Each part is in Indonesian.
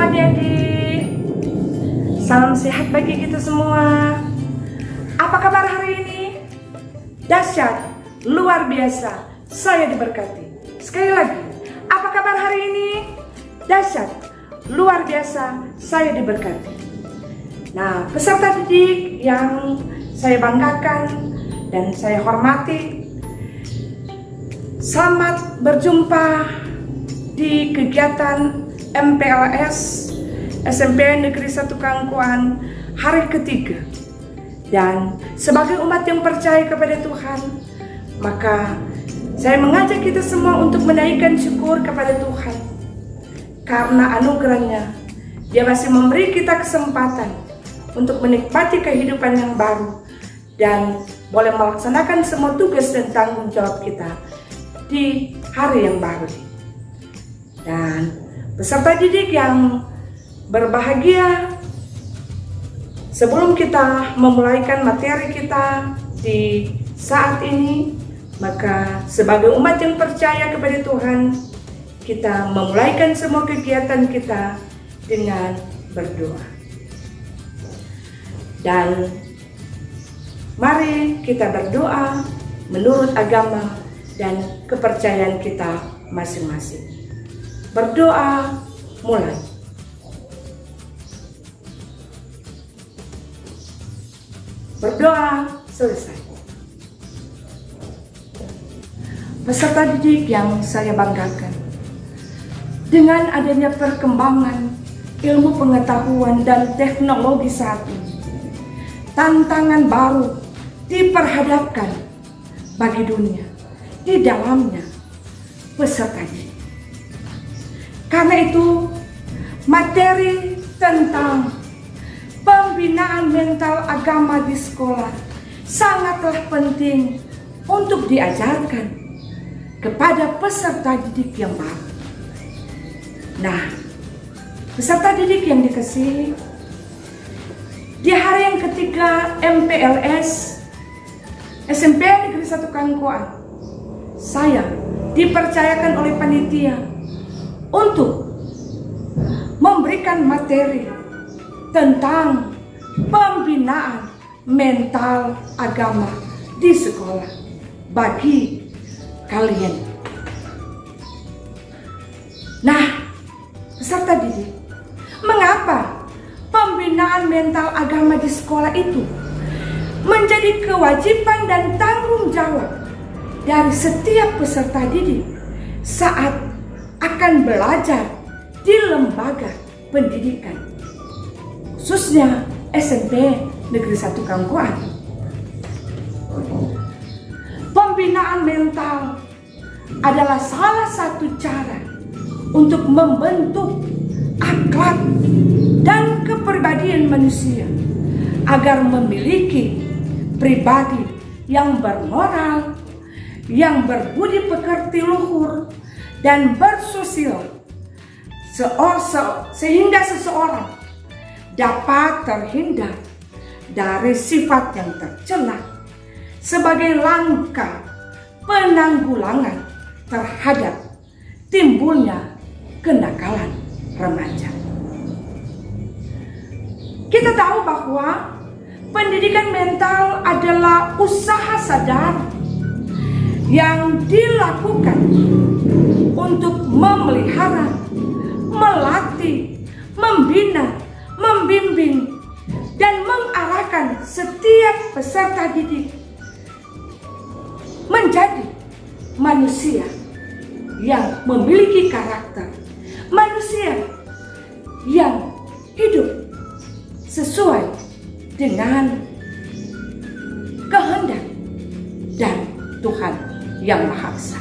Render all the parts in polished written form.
adik-adik, salam sehat bagi kita semua. Apa kabar hari ini? Dahsyat, luar biasa, saya diberkati. Sekali lagi, apa kabar hari ini? Dahsyat, luar biasa, saya diberkati. Nah, peserta didik yang saya banggakan dan saya hormati, selamat berjumpa di kegiatan MPLS SMP Negeri 1 Kangkuan hari ketiga. Dan sebagai umat yang percaya kepada Tuhan, maka saya mengajak kita semua untuk menaikkan syukur kepada Tuhan. Karena anugerahnya, Dia masih memberi kita kesempatan untuk menikmati kehidupan yang baru dan boleh melaksanakan semua tugas dan tanggung jawab kita di hari yang baru. Dan peserta didik yang berbahagia, sebelum kita memulaikan materi kita di saat ini, maka sebagai umat yang percaya kepada Tuhan, kita memulaikan semua kegiatan kita dengan berdoa. Dan mari kita berdoa menurut agama dan kepercayaan kita masing-masing. Berdoa mulai. Berdoa selesai. Peserta didik yang saya banggakan, dengan adanya perkembangan ilmu pengetahuan dan teknologi saat ini, tantangan baru diperhadapkan bagi dunia, di dalamnya peserta didik. Karena itu, materi tentang pembinaan mental agama di sekolah sangatlah penting untuk diajarkan kepada peserta didik yang baru. Nah, peserta didik yang dikasihi, di hari yang ketiga MPLS SMP Negeri 1 Kangkuan, saya dipercayakan oleh panitia untuk memberikan materi tentang pembinaan mental agama di sekolah bagi kalian. Nah, peserta didik, mengapa pembinaan mental agama di sekolah itu menjadi kewajiban dan tanggung jawab dari setiap peserta didik saat akan belajar di lembaga pendidikan, khususnya SMP Negeri 1 Kangkuan. Pembinaan mental adalah salah satu cara untuk membentuk akhlak dan kepribadian manusia agar memiliki pribadi yang bermoral, yang berbudi pekerti luhur, dan bersosial, sehingga seseorang dapat terhindar dari sifat yang tercela sebagai langkah penanggulangan terhadap timbulnya kenakalan remaja. Kita tahu bahwa pendidikan mental adalah usaha sadar yang dilakukan untuk memelihara, melatih, membina, membimbing, dan mengarahkan setiap peserta didik menjadi manusia yang memiliki karakter, manusia yang hidup sesuai dengan kehendak dan Tuhan yang Maha Esa.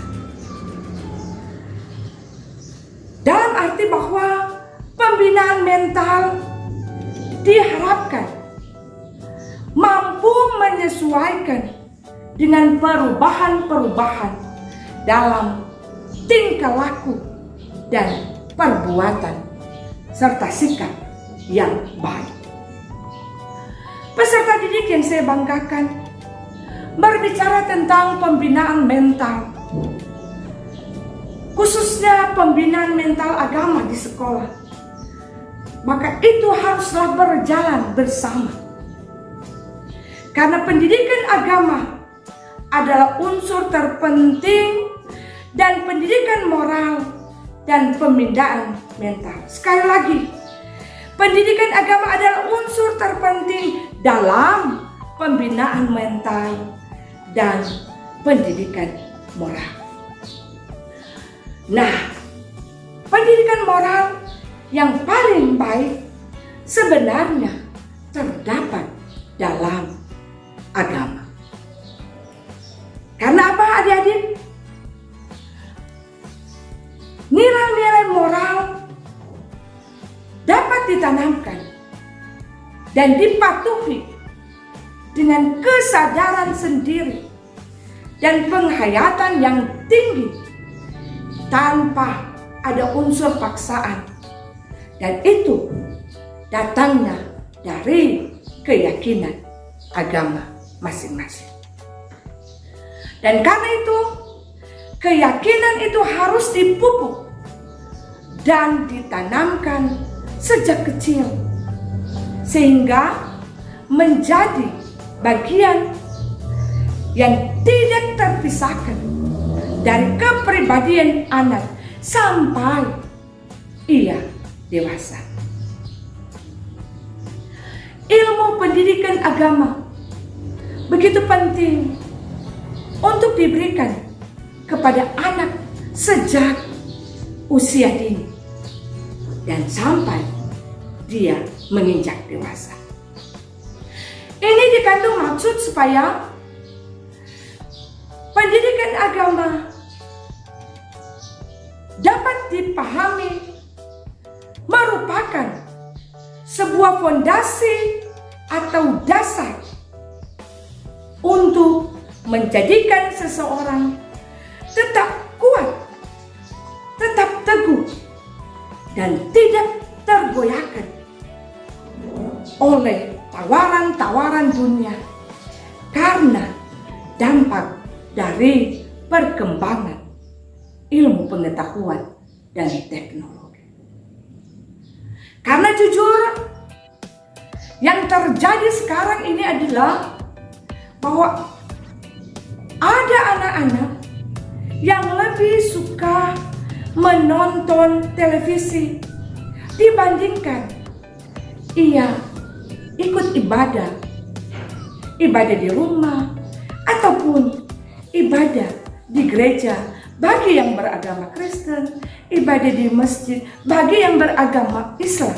Dalam arti bahwa pembinaan mental diharapkan mampu menyesuaikan dengan perubahan-perubahan dalam tingkah laku dan perbuatan serta sikap yang baik. Peserta didik yang saya banggakan, berbicara tentang pembinaan mental, khususnya pembinaan mental agama di sekolah, maka itu haruslah berjalan bersama. Karena pendidikan agama adalah unsur terpenting dan pendidikan moral dan pembinaan mental. Sekali lagi, pendidikan agama adalah unsur terpenting dalam pembinaan mental dan pendidikan moral. Nah, pendidikan moral yang paling baik sebenarnya terdapat dalam agama. Karena apa, adik-adik? Nilai-nilai moral dapat ditanamkan dan dipatuhi dengan kesadaran sendiri dan penghayatan yang tinggi tanpa ada unsur paksaan, dan itu datangnya dari keyakinan agama masing-masing. Dan karena itu, keyakinan itu harus dipupuk dan ditanamkan sejak kecil, sehingga menjadi bagian yang tidak terpisahkan dari kepribadian anak sampai ia dewasa. Ilmu pendidikan agama begitu penting untuk diberikan kepada anak sejak usia dini dan sampai dia menginjak dewasa. Ini dikandung maksud supaya pendidikan agama dapat dipahami merupakan sebuah fondasi atau dasar untuk menjadikan seseorang tetap kuat, tetap teguh, dan tidak tergoyahkan oleh tawaran-tawaran dunia karena dampak dari perkembangan ilmu pengetahuan dan teknologi. Karena jujur, yang terjadi sekarang ini adalah bahwa ada anak-anak yang lebih suka menonton televisi dibandingkan ia ikut ibadah di rumah ataupun ibadah di gereja bagi yang beragama Kristen, ibadah di masjid bagi yang beragama Islam.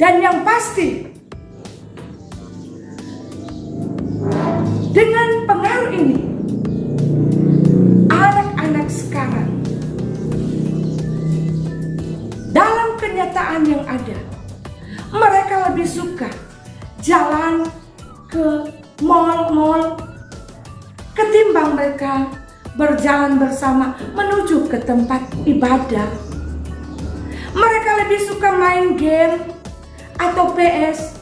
Dan yang pasti, dengan pengaruh ini, anak-anak sekarang dalam kenyataan yang ada, mereka lebih suka jalan ke mal-mal ketimbang mereka berjalan bersama menuju ke tempat ibadah. Mereka lebih suka main game atau PS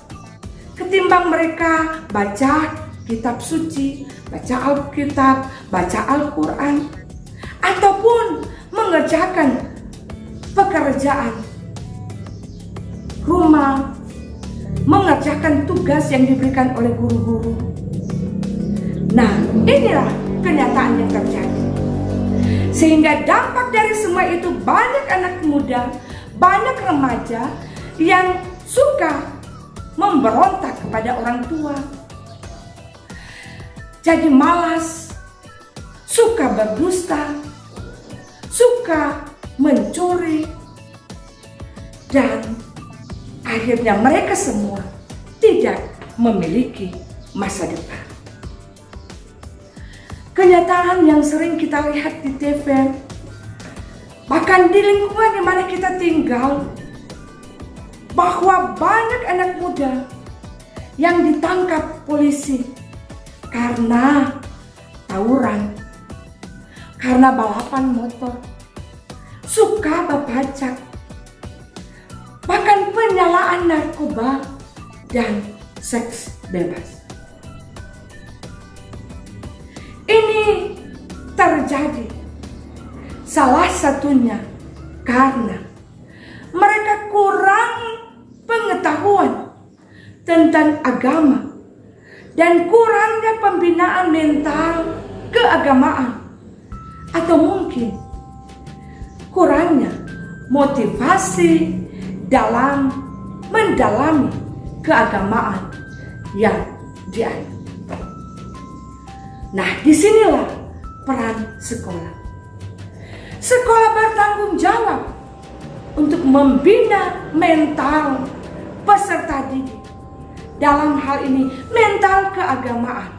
ketimbang mereka baca kitab suci, baca Alkitab, baca Al-Quran, ataupun mengerjakan pekerjaan rumah, mengerjakan tugas yang diberikan oleh guru-guru. Nah, inilah kenyataan yang terjadi. Sehingga dampak dari semua itu banyak anak muda, banyak remaja yang suka memberontak kepada orang tua. Jadi malas, suka berdusta, suka mencuri, dan akhirnya mereka semua tidak memiliki masa depan. Kenyataan yang sering kita lihat di TV, bahkan di lingkungan di mana kita tinggal, bahwa banyak anak muda yang ditangkap polisi karena tawuran, karena balapan motor, suka berpajak, bahkan penyalaan narkoba dan seks bebas. Ini terjadi salah satunya karena tentang agama dan kurangnya pembinaan mental keagamaan, atau mungkin kurangnya motivasi dalam mendalami keagamaan yang dianut. Nah, disinilah peran sekolah. Sekolah bertanggung jawab untuk membina mental peserta didik. Dalam hal ini, mental keagamaan.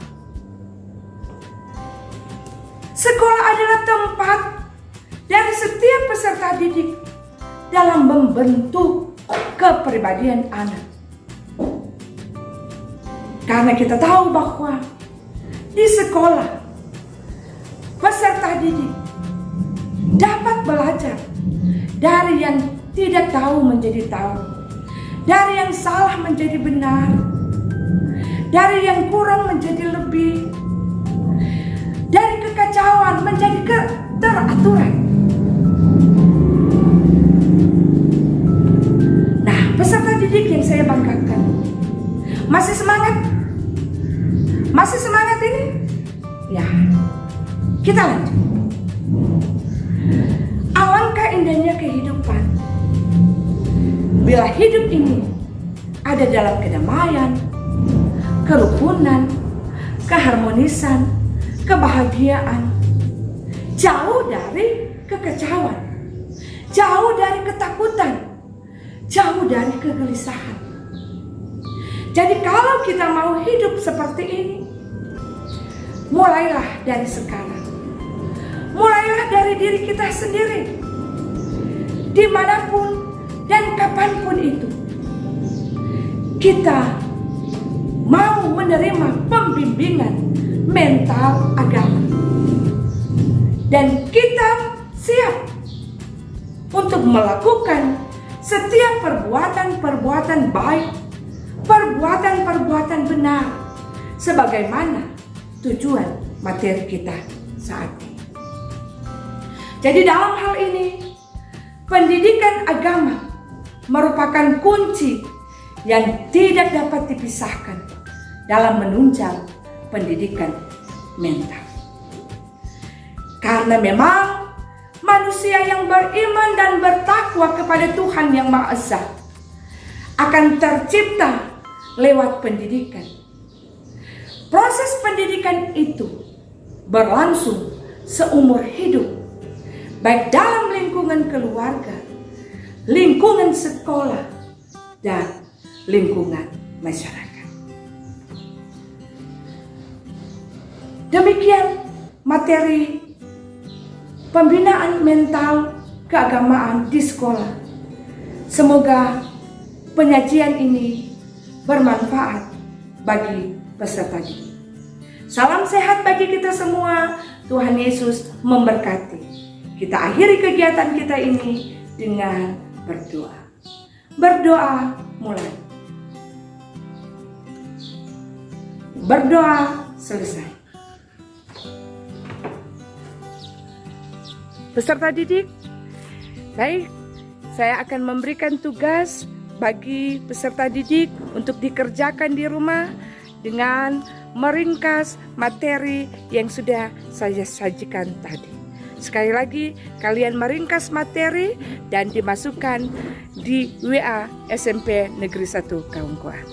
Sekolah adalah tempat dari setiap peserta didik dalam membentuk kepribadian anak. Karena kita tahu bahwa di sekolah, peserta didik dapat belajar dari yang tidak tahu menjadi tahu, dari yang salah menjadi benar, dari yang kurang menjadi lebih, dari kekacauan menjadi keteraturan. Nah, peserta didik yang saya banggakan, masih semangat? Masih semangat ini? Ya, kita lanjut. Alangkah indahnya kehidupan bila hidup ini ada dalam kedamaian, kerukunan, keharmonisan, kebahagiaan, jauh dari kekacauan, jauh dari ketakutan, jauh dari kegelisahan. Jadi kalau kita mau hidup seperti ini, mulailah dari sekarang. Mulailah dari diri kita sendiri. Dimanapun dan kapanpun itu, kita mau menerima pembimbingan mental agama. Dan kita siap untuk melakukan setiap perbuatan-perbuatan baik, perbuatan-perbuatan benar, sebagaimana tujuan materi kita saat ini. Jadi dalam hal ini, pendidikan agama merupakan kunci yang tidak dapat dipisahkan dalam menunjang pendidikan mental. Karena memang manusia yang beriman dan bertakwa kepada Tuhan Yang Maha Esa akan tercipta lewat pendidikan. Proses pendidikan itu berlangsung seumur hidup, baik dalam lingkungan keluarga, lingkungan sekolah, dan lingkungan masyarakat. Demikian materi pembinaan mental keagamaan di sekolah. Semoga penyajian ini bermanfaat bagi peserta didik. Salam sehat bagi kita semua. Tuhan Yesus memberkati. Kita akhiri kegiatan kita ini dengan berdoa. Berdoa mulai. Berdoa selesai. Peserta didik, baik, saya akan memberikan tugas bagi peserta didik untuk dikerjakan di rumah dengan meringkas materi yang sudah saya sajikan tadi. Sekali lagi, kalian meringkas materi dan dimasukkan di WA SMP Negeri 1 Kaungkuan.